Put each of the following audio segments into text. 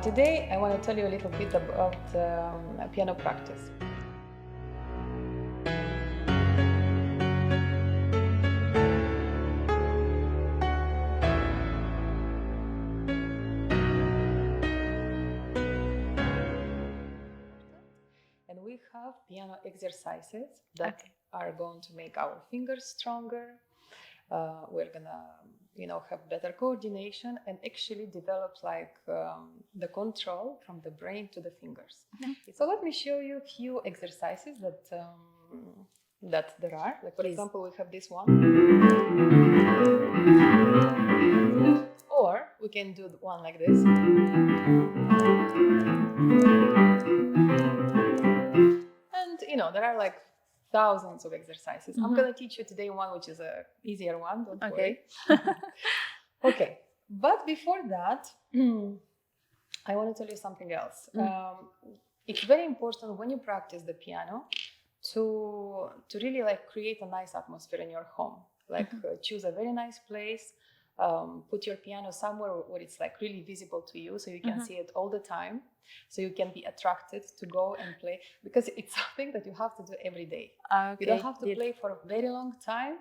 Today I want to tell you a little bit about piano practice. And we have piano exercises that are going to make our fingers stronger. We're gonna, have better coordination and actually develop the control from the brain to the fingers. So let me show you a few exercises that there are. Like for example, we have this one. Or we can do one like this. And there are like thousands of exercises. I'm going to teach you today one which is a easier one, don't worry. Okay, but before that, I want to tell you something else. It's very important when you practice the piano to really create a nice atmosphere in your home. Choose a very nice place, put your piano somewhere where it's really visible to you, so you can see it all the time, so you can be attracted to go and play, because it's something that you have to do every day. You don't have to play for a very long time.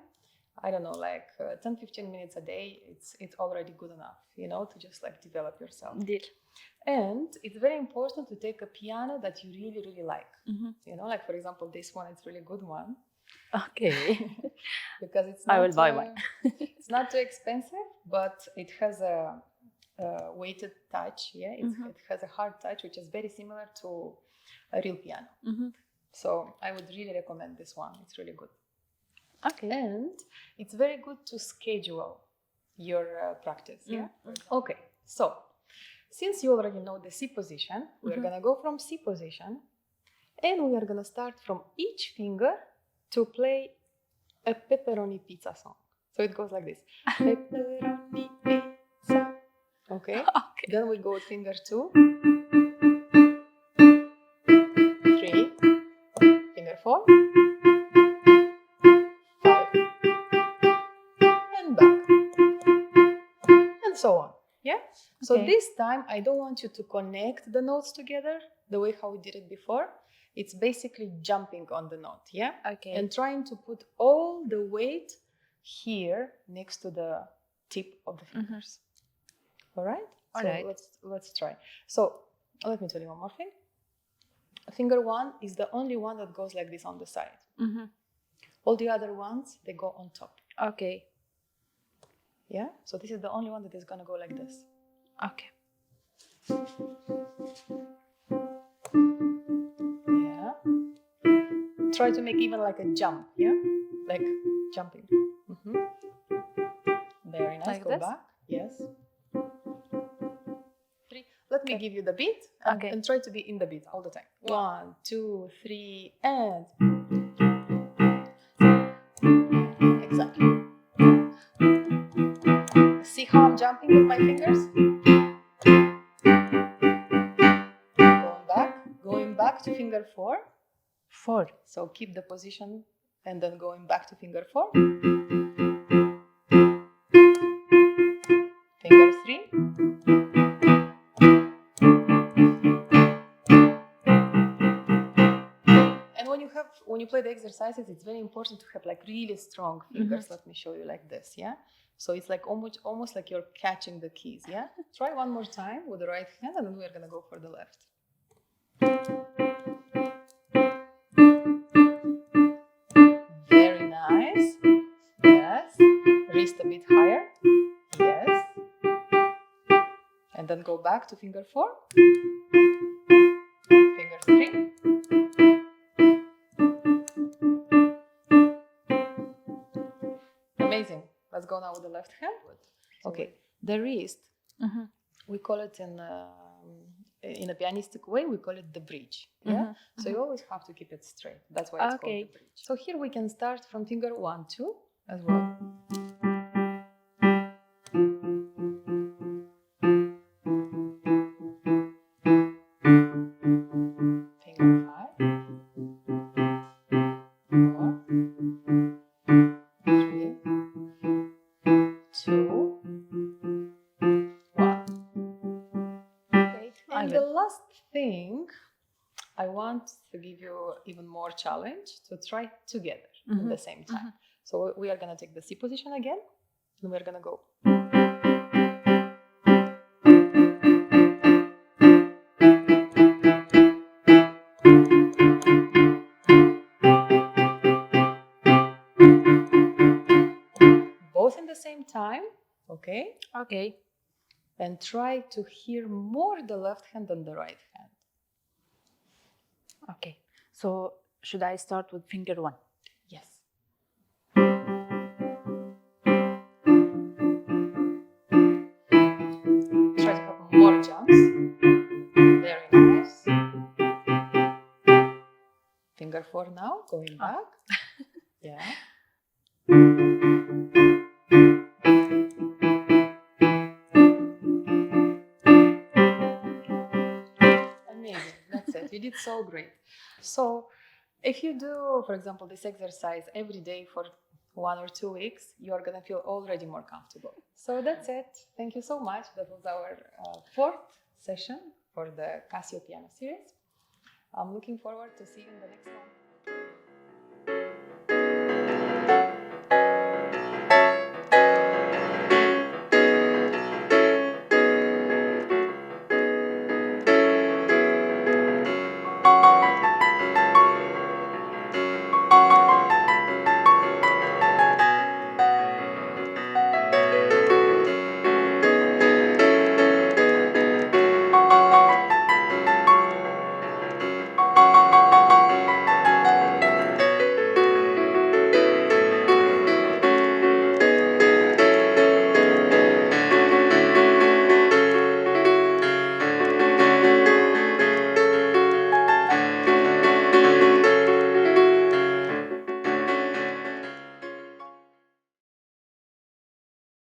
I don't know, 10-15 minutes a day, it's already good enough, to just develop yourself. And it's very important to take a piano that you really, really like. For example, this one, it's a really good one. Okay. Because it's not, I will buy one. It's not too expensive, but it has a weighted touch. It has a hard touch, which is very similar to a real piano. So I would really recommend this one. It's really good. Okay. And it's very good to schedule your practice. Okay. So since you already know the C position, we're going to go from C position, and we are going to start from each finger to play a pepperoni pizza song. So it goes like this. Pepperoni pizza. Okay. Then we go finger 2, 3, finger 4, 5, and back. And so on. So this time I don't want you to connect the notes together the way how we did it before. It's basically jumping on the note, and trying to put all the weight here next to the tip of the fingers. All right? Let's try. So let me tell you one more thing. Finger 1 is the only one that goes like this on the side. All the other ones, they go on top. Okay. Yeah? So this is the only one that is going to go like this. Okay. Try to make even a jump, like jumping. Very nice. Go back. Yes. 3. Let me give you the beat, and try to be in the beat all the time. 1, 2, 3, and exactly. See how I'm jumping with my fingers? Going back to finger 4. So keep the position and then going back to finger 4. Finger 3. And when you play the exercises, it's very important to have really strong fingers. Let me show you like this, So it's almost like you're catching the keys, Try one more time with the right hand, and then we're gonna go for the left. Very nice. Yes. Wrist a bit higher. Yes. And then go back to finger 4. Finger 3. Amazing. Let's go now with the left hand. Okay. The wrist, we call it in a pianistic way, we call it the bridge. So you always have to keep it straight. That's why it's called the bridge. So here we can start from finger 1, 2 as well. Finger 5, 4, 3, 2, 1. I want to give you even more challenge to try together at the same time. So we are going to take the C position again, and we're going to go. Both in the same time, okay? Okay. And try to hear more the left hand than the right hand. Okay. So should I start with finger 1? Yes. Try to have more jumps. Very nice. Finger 4 now, going back. Yeah. Amazing. That's it. You did so great. So if you do, for example, this exercise every day for 1 or 2 weeks, you're going to feel already more comfortable. So that's it. Thank you so much. That was our 4th session for the CASIO piano series. I'm looking forward to see you in the next one.